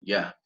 Ya.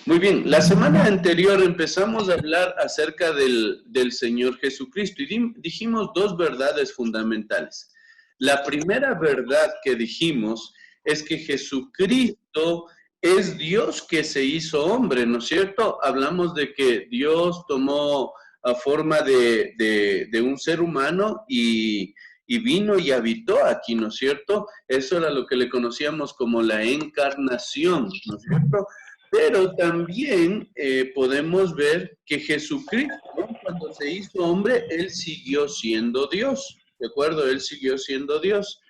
Muy bien. La semana anterior empezamos a hablar acerca del Señor Jesucristo y dijimos dos verdades fundamentales. La primera verdad que dijimos es que Jesucristo es Dios que se hizo hombre, ¿no es cierto? Hablamos de que Dios tomó a forma de un ser humano y vino y habitó aquí, ¿no es cierto? Eso era lo que le conocíamos como la encarnación, ¿no es cierto? Pero también podemos ver que Jesucristo, ¿no? Cuando se hizo hombre, Él siguió siendo Dios, ¿de acuerdo? Él siguió siendo Dios.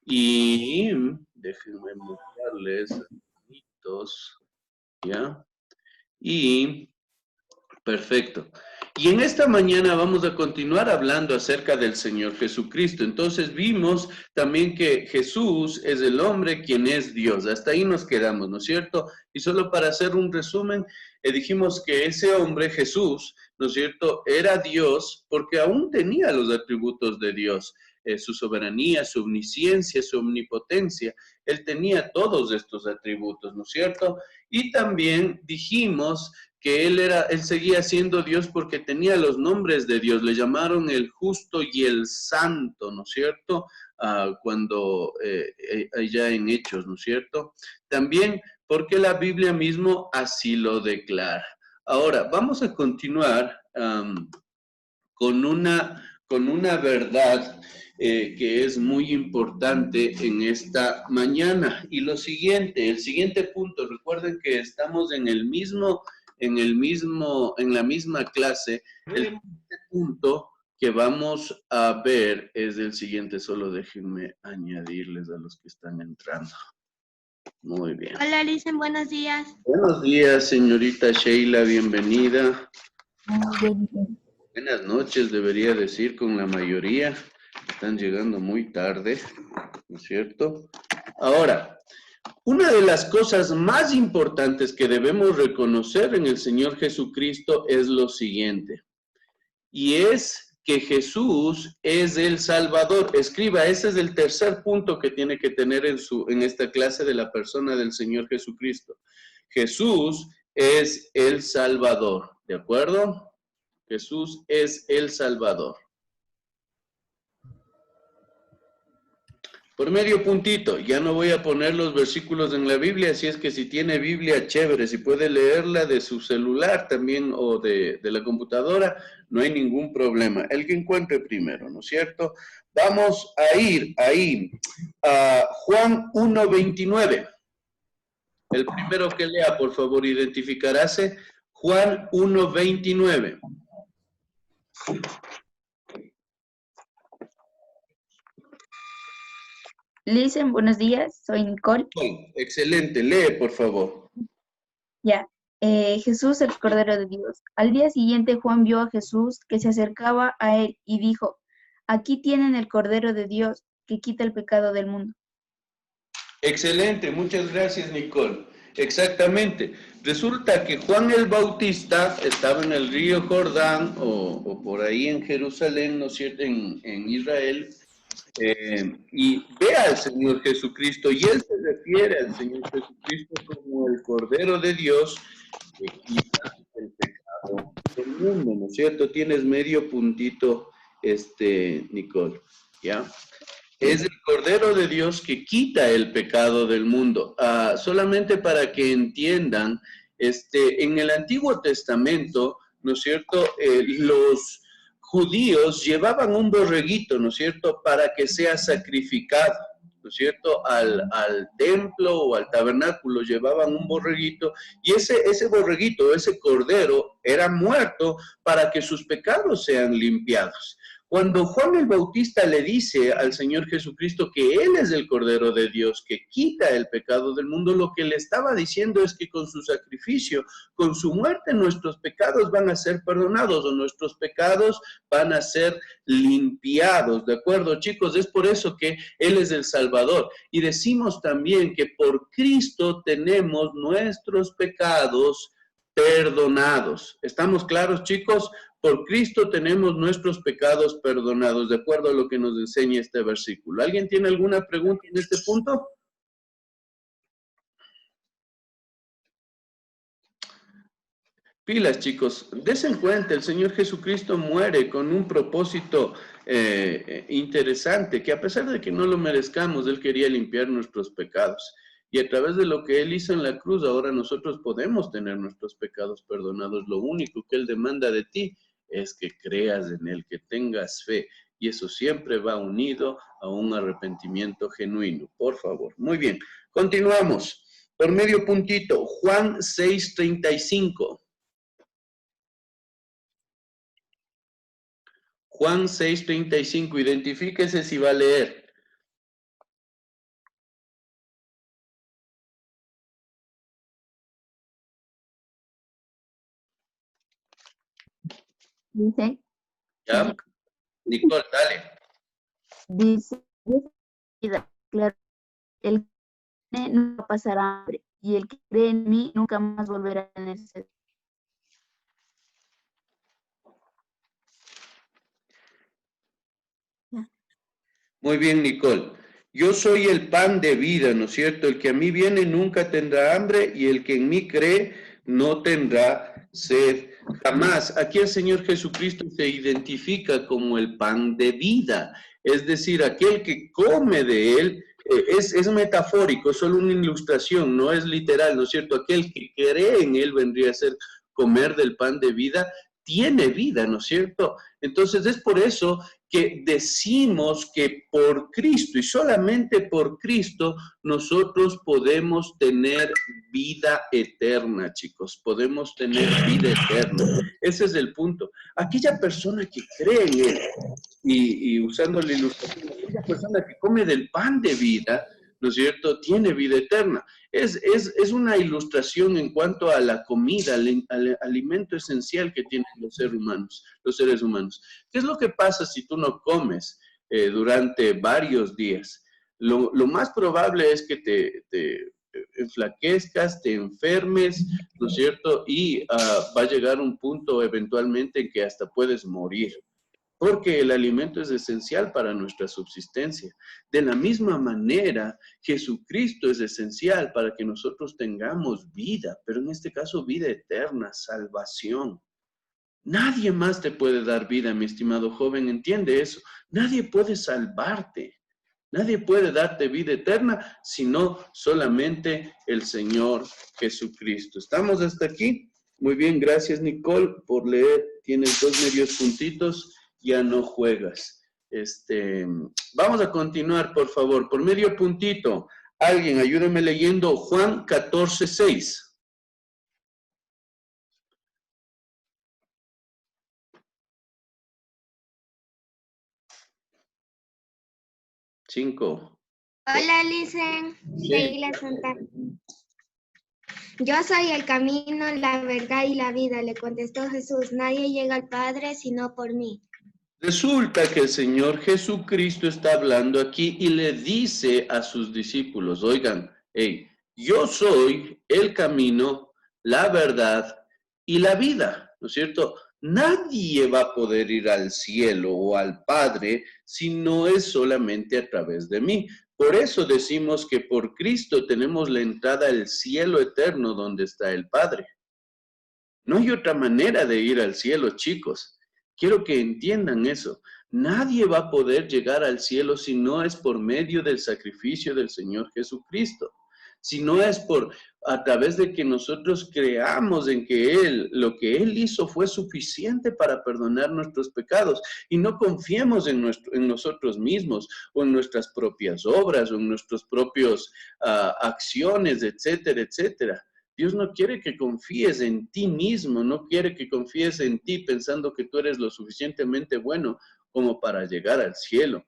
Y déjenme mostrarles mitos, ¿ya? Y perfecto. Y en esta mañana vamos a continuar hablando acerca del Señor Jesucristo. Entonces vimos también que Jesús es el hombre quien es Dios. Hasta ahí nos quedamos, ¿no es cierto? Y solo para hacer un resumen, dijimos que ese hombre, Jesús, ¿no es cierto?, era Dios porque aún tenía los atributos de Dios. Su soberanía, su omnisciencia, su omnipotencia. Él tenía todos estos atributos, ¿no es cierto? Y también dijimos que él seguía siendo Dios porque tenía los nombres de Dios, le llamaron el justo y el santo, ¿no es cierto? Cuando allá en Hechos, ¿no es cierto? También porque la Biblia mismo así lo declara. Ahora, vamos a continuar con una verdad que es muy importante en esta mañana. Y lo siguiente, el siguiente punto, recuerden que estamos en la misma clase. El siguiente punto que vamos a ver es el siguiente, solo déjenme añadirles a los que están entrando. Muy bien. Hola, Lisen, buenos días. Buenos días, señorita Sheila, bienvenida. Buenas noches, debería decir con la mayoría. Están llegando muy tarde, ¿no es cierto? Ahora, una de las cosas más importantes que debemos reconocer en el Señor Jesucristo es lo siguiente, y es que Jesús es el Salvador. Escriba, ese es el tercer punto que tiene que tener en esta clase de la persona del Señor Jesucristo. Jesús es el Salvador, ¿de acuerdo? Jesús es el Salvador. Por medio puntito, ya no voy a poner los versículos en la Biblia, así es que si tiene Biblia, chévere, si puede leerla de su celular también o de la computadora, no hay ningún problema. El que encuentre primero, ¿no es cierto? Vamos a ir ahí a Juan 1:29. El primero que lea, por favor, identificaráse. Juan 1:29. Listen, buenos días, soy Nicole. Excelente, lee, por favor. Ya, Jesús, el Cordero de Dios. Al día siguiente Juan vio a Jesús que se acercaba a él y dijo, aquí tienen el Cordero de Dios que quita el pecado del mundo. Excelente, muchas gracias, Nicole. Exactamente. Resulta que Juan el Bautista estaba en el río Jordán o por ahí en Jerusalén, ¿no es cierto?, en Israel, y ve al Señor Jesucristo y él se refiere al Señor Jesucristo como el Cordero de Dios que quita el pecado del mundo, ¿no es cierto? Tienes medio puntito, Nicole, ¿ya? Es el Cordero de Dios que quita el pecado del mundo. Solamente para que entiendan, en el Antiguo Testamento, ¿no es cierto?, los judíos llevaban un borreguito, ¿no es cierto?, para que sea sacrificado, ¿no es cierto?, al templo o al tabernáculo llevaban un borreguito y ese borreguito, ese cordero, era muerto para que sus pecados sean limpiados. Cuando Juan el Bautista le dice al Señor Jesucristo que Él es el Cordero de Dios, que quita el pecado del mundo, lo que le estaba diciendo es que con su sacrificio, con su muerte, nuestros pecados van a ser perdonados o nuestros pecados van a ser limpiados, ¿de acuerdo, chicos? Es por eso que Él es el Salvador. Y decimos también que por Cristo tenemos nuestros pecados perdonados. ¿Estamos claros, chicos? Por Cristo tenemos nuestros pecados perdonados, de acuerdo a lo que nos enseña este versículo. ¿Alguien tiene alguna pregunta en este punto? Pilas, chicos, desen cuenta, el Señor Jesucristo muere con un propósito interesante, que a pesar de que no lo merezcamos, Él quería limpiar nuestros pecados. Y a través de lo que Él hizo en la cruz, ahora nosotros podemos tener nuestros pecados perdonados. Lo único que Él demanda de ti es que creas en Él, que tengas fe. Y eso siempre va unido a un arrepentimiento genuino. Por favor. Muy bien. Continuamos. Por medio puntito, Juan 6:35. Juan 6:35, identifíquese si va a leer. Dice, ¿Ya? Nicole, dale. dice, vida, claro, el que cree no pasará hambre, y el que cree en mí nunca más volverá a tener sed. Ya. Muy bien, Nicole. Yo soy el pan de vida, ¿no es cierto? El que a mí viene nunca tendrá hambre y el que en mí cree no tendrá sed jamás. Aquí el Señor Jesucristo se identifica como el pan de vida, es decir, aquel que come de él. Es metafórico, es solo una ilustración, no es literal, ¿no es cierto? Aquel que cree en él vendría a ser comer del pan de vida, tiene vida, ¿no es cierto? Entonces es por eso que decimos que por Cristo y solamente por Cristo nosotros podemos tener vida eterna, chicos, podemos tener vida eterna. Ese es el punto. Aquella persona que cree en Él y usando la ilustración, aquella persona que come del pan de vida, ¿no es cierto?, tiene vida eterna. Es una ilustración en cuanto a la comida, al alimento esencial que tienen los seres humanos. ¿Qué es lo que pasa si tú no comes durante varios días? Lo más probable es que te enflaquezcas, te enfermes, ¿no es cierto? Y va a llegar un punto eventualmente en que hasta puedes morir, porque el alimento es esencial para nuestra subsistencia. De la misma manera, Jesucristo es esencial para que nosotros tengamos vida, pero en este caso vida eterna, salvación. Nadie más te puede dar vida, mi estimado joven, entiende eso. Nadie puede salvarte. Nadie puede darte vida eterna, sino solamente el Señor Jesucristo. ¿Estamos hasta aquí? Muy bien, gracias Nicole por leer. Tienes 2 medios puntitos, ya no juegas. Vamos a continuar, por favor, por medio puntito. Alguien, ayúdeme leyendo Juan 14:6. 5. Hola, Licen. Sí. Sheila Santa. Yo soy el camino, la verdad y la vida, le contestó Jesús. Nadie llega al Padre sino por mí. Resulta que el Señor Jesucristo está hablando aquí y le dice a sus discípulos, oigan, hey, yo soy el camino, la verdad y la vida, ¿no es cierto? Nadie va a poder ir al cielo o al Padre si no es solamente a través de mí. Por eso decimos que por Cristo tenemos la entrada al cielo eterno donde está el Padre. No hay otra manera de ir al cielo, chicos. Quiero que entiendan eso. Nadie va a poder llegar al cielo si no es por medio del sacrificio del Señor Jesucristo. Si no es por a través de que nosotros creamos en que lo que Él hizo fue suficiente para perdonar nuestros pecados y no confiemos en nosotros mismos o en nuestras propias obras o en nuestros propios acciones, etcétera, etcétera. Dios no quiere que confíes en ti mismo, no quiere que confíes en ti pensando que tú eres lo suficientemente bueno como para llegar al cielo.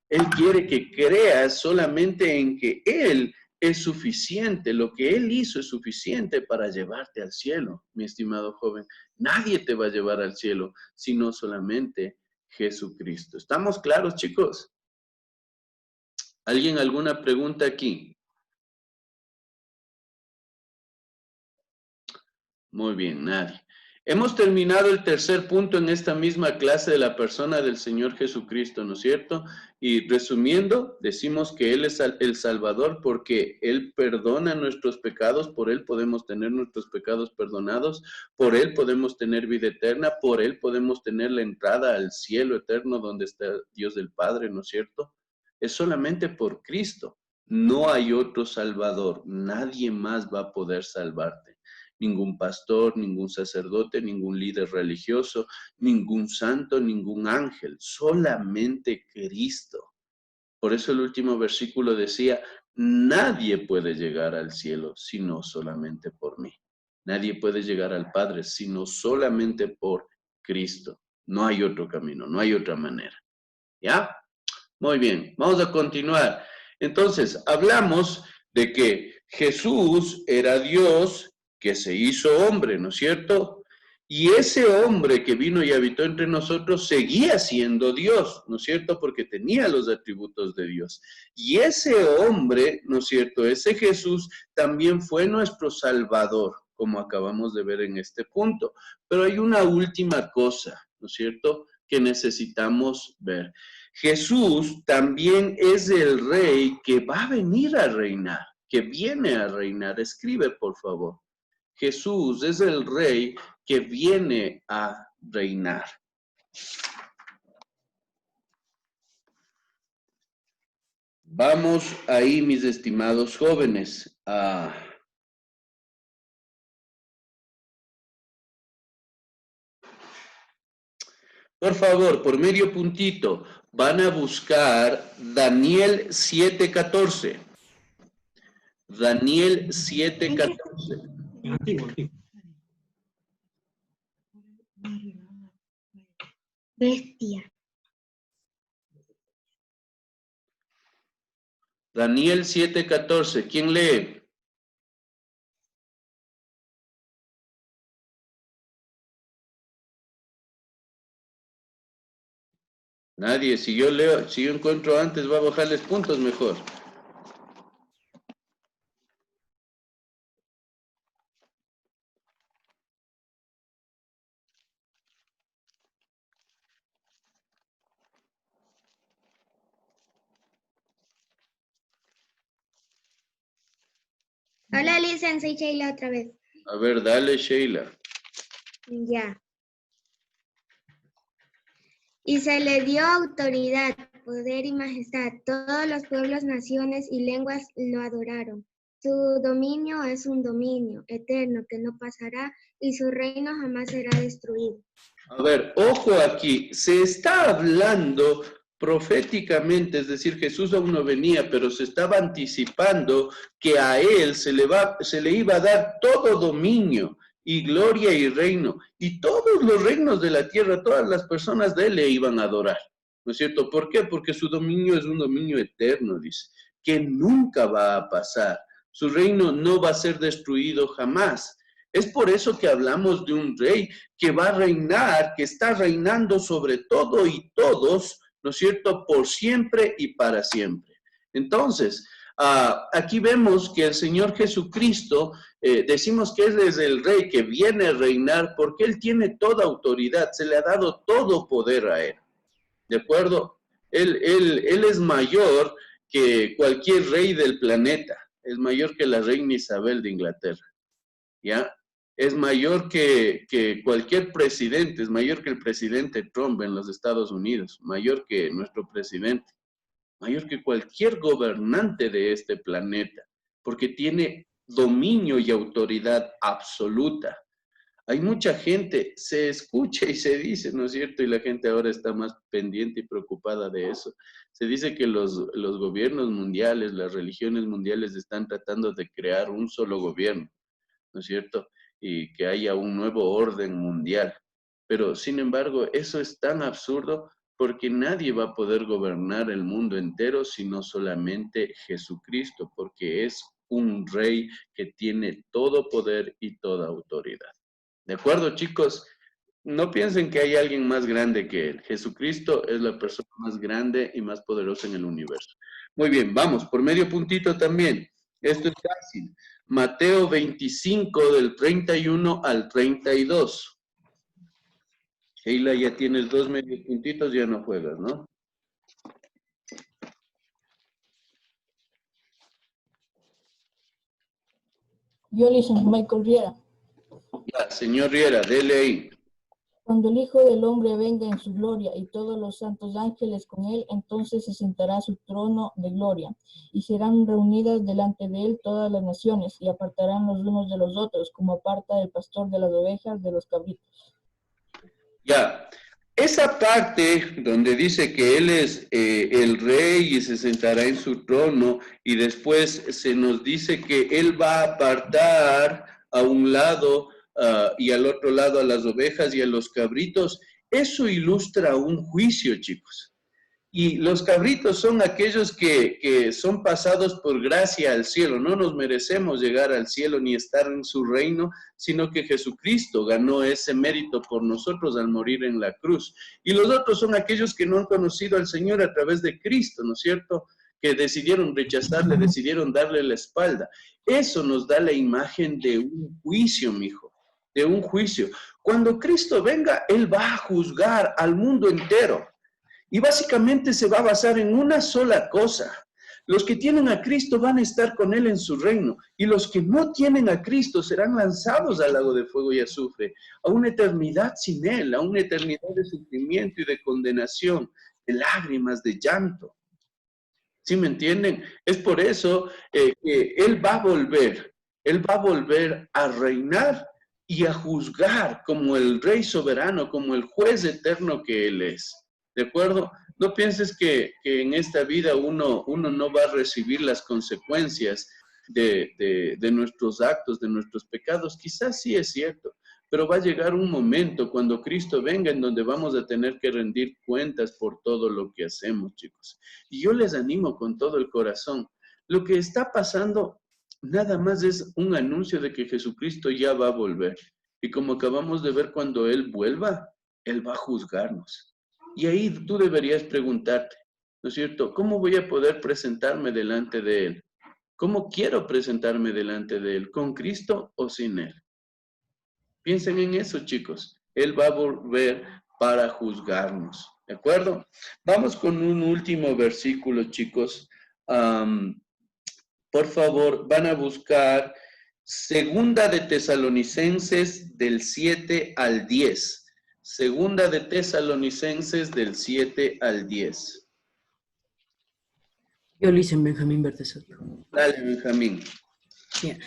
Él quiere que creas solamente en que Él es suficiente, lo que Él hizo es suficiente para llevarte al cielo, mi estimado joven. Nadie te va a llevar al cielo, sino solamente Jesucristo. ¿Estamos claros, chicos? ¿Alguien alguna pregunta aquí? Muy bien, nadie. Hemos terminado el tercer punto en esta misma clase de la persona del Señor Jesucristo, ¿no es cierto? Y resumiendo, decimos que Él es el Salvador porque Él perdona nuestros pecados, por Él podemos tener nuestros pecados perdonados, por Él podemos tener vida eterna, por Él podemos tener la entrada al cielo eterno donde está Dios del Padre, ¿no es cierto? Es solamente por Cristo. No hay otro Salvador, nadie más va a poder salvarte. Ningún pastor, ningún sacerdote, ningún líder religioso, ningún santo, ningún ángel, solamente Cristo. Por eso el último versículo decía, nadie puede llegar al cielo sino solamente por mí. Nadie puede llegar al Padre sino solamente por Cristo. No hay otro camino, no hay otra manera. ¿Ya? Muy bien, vamos a continuar. Entonces, hablamos de que Jesús era Dios que se hizo hombre, ¿no es cierto? Y ese hombre que vino y habitó entre nosotros seguía siendo Dios, ¿no es cierto? Porque tenía los atributos de Dios. Y ese hombre, ¿no es cierto? Ese Jesús también fue nuestro Salvador, como acabamos de ver en este punto. Pero hay una última cosa, ¿no es cierto?, que necesitamos ver. Jesús también es el rey que va a venir a reinar, que viene a reinar. Escribe, por favor. Jesús es el rey que viene a reinar. Vamos ahí, mis estimados jóvenes, por favor, por medio puntito, van a buscar Daniel 7:14. Daniel 7:14. Bestia. Daniel 7:14. ¿Quién lee? Nadie. Si yo leo, si yo encuentro antes, voy a bajarles puntos mejor. Hola, Listen, soy Sheila otra vez. A ver, dale, Sheila. Ya. Y se le dio autoridad, poder y majestad. Todos los pueblos, naciones y lenguas lo adoraron. Su dominio es un dominio eterno que no pasará y su reino jamás será destruido. A ver, ojo aquí, se está hablando proféticamente, es decir, Jesús aún no venía, pero se estaba anticipando que a él se le iba a dar todo dominio y gloria y reino, y todos los reinos de la tierra, todas las personas de él le iban a adorar, ¿no es cierto? ¿Por qué? Porque su dominio es un dominio eterno, dice, que nunca va a pasar. Su reino no va a ser destruido jamás. Es por eso que hablamos de un rey que va a reinar, que está reinando sobre todo y todos, ¿no es cierto?, por siempre y para siempre. Entonces, aquí vemos que el Señor Jesucristo, decimos que Él es el rey que viene a reinar porque Él tiene toda autoridad, se le ha dado todo poder a Él. ¿De acuerdo? Él es mayor que cualquier rey del planeta, es mayor que la reina Isabel de Inglaterra, ¿ya? Es mayor que cualquier presidente, es mayor que el presidente Trump en los Estados Unidos, mayor que nuestro presidente, mayor que cualquier gobernante de este planeta, porque tiene dominio y autoridad absoluta. Hay mucha gente, se escucha y se dice, ¿no es cierto? Y la gente ahora está más pendiente y preocupada de eso. Se dice que los gobiernos mundiales, las religiones mundiales están tratando de crear un solo gobierno, ¿no es cierto? Y que haya un nuevo orden mundial. Pero, sin embargo, eso es tan absurdo porque nadie va a poder gobernar el mundo entero sino solamente Jesucristo, porque es un rey que tiene todo poder y toda autoridad. ¿De acuerdo, chicos? No piensen que hay alguien más grande que él. Jesucristo es la persona más grande y más poderosa en el universo. Muy bien, vamos, por medio puntito también. Esto es fácil. Mateo 25, del 31 al 32. Sheila, ya tienes 2 medios puntitos, ya no juegas, ¿no? Yo le hice Michael Riera. Ya, señor Riera, dele ahí. Cuando el Hijo del Hombre venga en su gloria y todos los santos ángeles con él, entonces se sentará a su trono de gloria, y serán reunidas delante de él todas las naciones, y apartarán los unos de los otros, como aparta el pastor de las ovejas de los cabritos. Ya, esa parte donde dice que él es el rey y se sentará en su trono, y después se nos dice que él va a apartar a un lado y al otro lado a las ovejas y a los cabritos, eso ilustra un juicio, chicos. Y los cabritos son aquellos que son pasados por gracia al cielo. No nos merecemos llegar al cielo ni estar en su reino, sino que Jesucristo ganó ese mérito por nosotros al morir en la cruz. Y los otros son aquellos que no han conocido al Señor a través de Cristo, ¿no es cierto? Que decidieron rechazarle, decidieron darle la espalda. Eso nos da la imagen de un juicio, mijo, de un juicio. Cuando Cristo venga, Él va a juzgar al mundo entero. Y básicamente se va a basar en una sola cosa. Los que tienen a Cristo van a estar con Él en su reino. Y los que no tienen a Cristo serán lanzados al lago de fuego y azufre, a una eternidad sin Él, a una eternidad de sufrimiento y de condenación, de lágrimas, de llanto. ¿Sí me entienden? Es por eso que Él va a volver. Él va a volver a reinar y a juzgar como el Rey soberano, como el juez eterno que Él es. ¿De acuerdo? No pienses que en esta vida uno no va a recibir las consecuencias de nuestros actos, de nuestros pecados. Quizás sí es cierto, pero va a llegar un momento cuando Cristo venga en donde vamos a tener que rendir cuentas por todo lo que hacemos, chicos. Y yo les animo con todo el corazón. Lo que está pasando nada más es un anuncio de que Jesucristo ya va a volver. Y como acabamos de ver, cuando Él vuelva, Él va a juzgarnos. Y ahí tú deberías preguntarte, ¿no es cierto? ¿Cómo voy a poder presentarme delante de Él? ¿Cómo quiero presentarme delante de Él? ¿Con Cristo o sin Él? Piensen en eso, chicos. Él va a volver para juzgarnos, ¿de acuerdo? Vamos con un último versículo, chicos. Por favor, van a buscar Segunda de Tesalonicenses del 7 al 10. Segunda de Tesalonicenses del 7 al 10. Yo le hice Benjamín Bertesoto. Dale, Benjamín. Bien.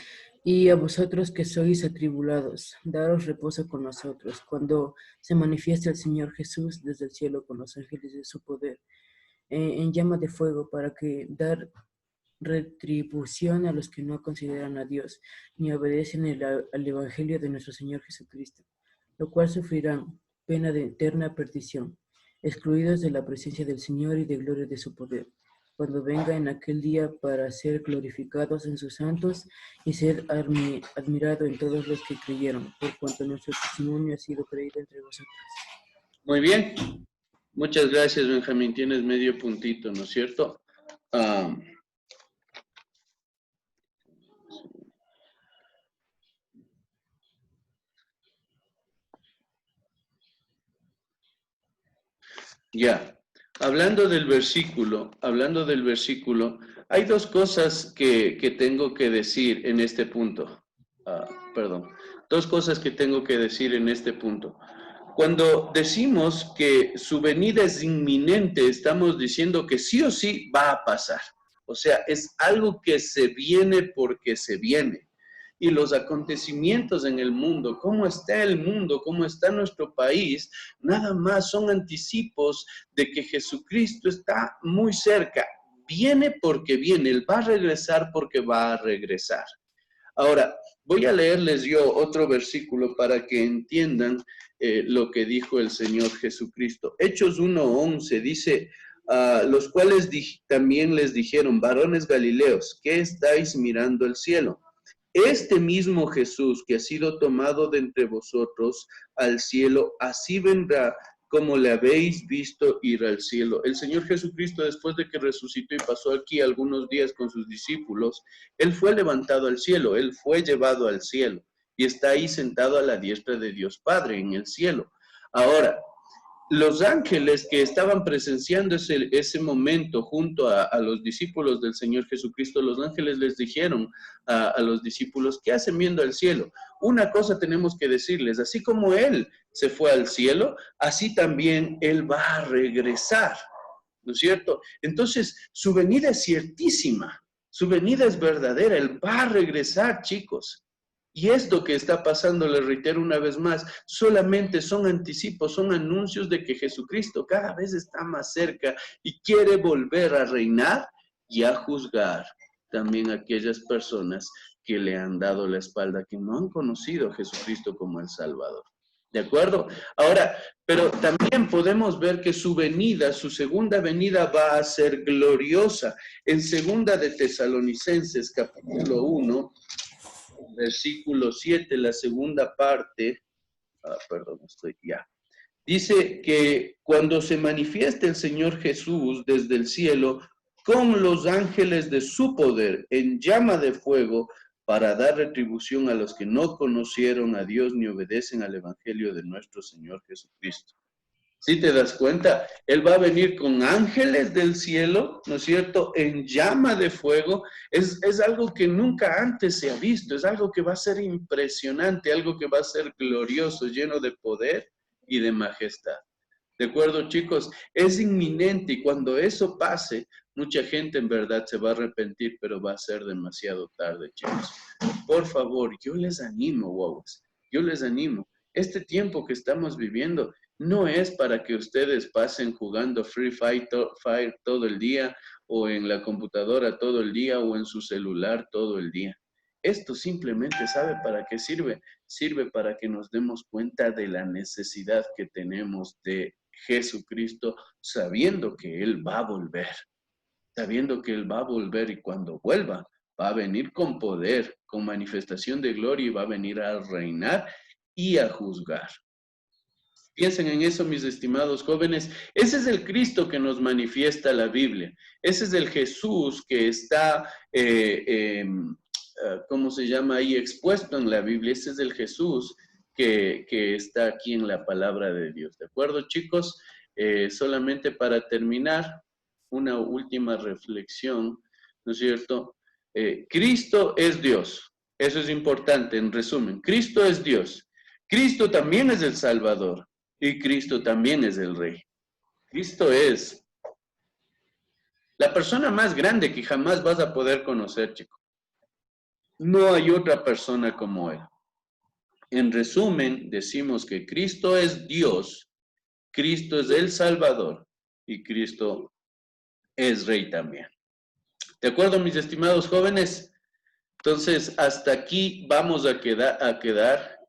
Y a vosotros que sois atribulados, daros reposo con nosotros, cuando se manifieste el Señor Jesús desde el cielo con los ángeles de su poder, en llama de fuego, para que dar retribución a los que no consideran a Dios, ni obedecen al Evangelio de nuestro Señor Jesucristo, lo cual sufrirán pena de eterna perdición, excluidos de la presencia del Señor y de gloria de su poder, cuando venga en aquel día para ser glorificados en sus santos y ser admirado en todos los que creyeron, por cuanto nuestro testimonio ha sido creído entre vosotros. Muy bien. Muchas gracias, Benjamín. Tienes medio puntito, ¿no es cierto? Ya, hablando del versículo, hay dos cosas que tengo que decir en este punto. Dos cosas que tengo que decir en este punto. Cuando decimos que su venida es inminente, estamos diciendo que sí o sí va a pasar. O sea, es algo que se viene porque se viene. Y los acontecimientos en el mundo, cómo está el mundo, cómo está nuestro país, nada más son anticipos de que Jesucristo está muy cerca. Viene porque viene, Él va a regresar porque va a regresar. Ahora, voy a leerles yo otro versículo para que entiendan lo que dijo el Señor Jesucristo. Hechos 1:11 dice, los cuales también les dijeron, varones galileos, ¿qué estáis mirando el cielo? Este mismo Jesús que ha sido tomado de entre vosotros al cielo, así vendrá como le habéis visto ir al cielo. El Señor Jesucristo, después de que resucitó y pasó aquí algunos días con sus discípulos, Él fue levantado al cielo, Él fue llevado al cielo y está ahí sentado a la diestra de Dios Padre en el cielo. Ahora, los ángeles que estaban presenciando ese momento junto a los discípulos del Señor Jesucristo, los ángeles les dijeron a los discípulos, ¿qué hacen viendo al cielo? Una cosa tenemos que decirles, así como Él se fue al cielo, así también Él va a regresar, ¿no es cierto? Entonces, su venida es ciertísima, su venida es verdadera, Él va a regresar, chicos. Y esto que está pasando, les reitero una vez más, solamente son anticipos, son anuncios de que Jesucristo cada vez está más cerca y quiere volver a reinar y a juzgar también a aquellas personas que le han dado la espalda, que no han conocido a Jesucristo como el Salvador. ¿De acuerdo? Ahora, pero también podemos ver que su venida, su segunda venida va a ser gloriosa. En segunda de Tesalonicenses, capítulo 1, versículo 7, la segunda parte, dice que cuando se manifieste el Señor Jesús desde el cielo con los ángeles de su poder en llama de fuego para dar retribución a los que no conocieron a Dios ni obedecen al evangelio de nuestro Señor Jesucristo. Si te das cuenta, Él va a venir con ángeles del cielo, ¿no es cierto?, en llama de fuego. Es algo que nunca antes se ha visto, es algo que va a ser impresionante, algo que va a ser glorioso, lleno de poder y de majestad. ¿De acuerdo, chicos? Es inminente y cuando eso pase, mucha gente en verdad se va a arrepentir, pero va a ser demasiado tarde, chicos. Por favor, yo les animo, guaguas, yo les animo. Este tiempo que estamos viviendo no es para que ustedes pasen jugando Free Fire todo el día o en la computadora todo el día o en su celular todo el día. Esto simplemente, ¿sabe para qué sirve? Sirve para que nos demos cuenta de la necesidad que tenemos de Jesucristo, sabiendo que Él va a volver. Sabiendo que Él va a volver y cuando vuelva, va a venir con poder, con manifestación de gloria y va a venir a reinar y a juzgar. Piensen en eso, mis estimados jóvenes. Ese es el Cristo que nos manifiesta la Biblia. Ese es el Jesús que está, ¿cómo se llama ahí? Expuesto en la Biblia. Ese es el Jesús que está aquí en la palabra de Dios. ¿De acuerdo, chicos? Solamente para terminar, una última reflexión, ¿no es cierto? Cristo es Dios. Eso es importante, en resumen. Cristo es Dios. Cristo también es el Salvador. Y Cristo también es el Rey. Cristo es la persona más grande que jamás vas a poder conocer, chico. No hay otra persona como Él. En resumen, decimos que Cristo es Dios, Cristo es el Salvador y Cristo es Rey también. ¿De acuerdo, mis estimados jóvenes? Entonces, hasta aquí vamos a quedar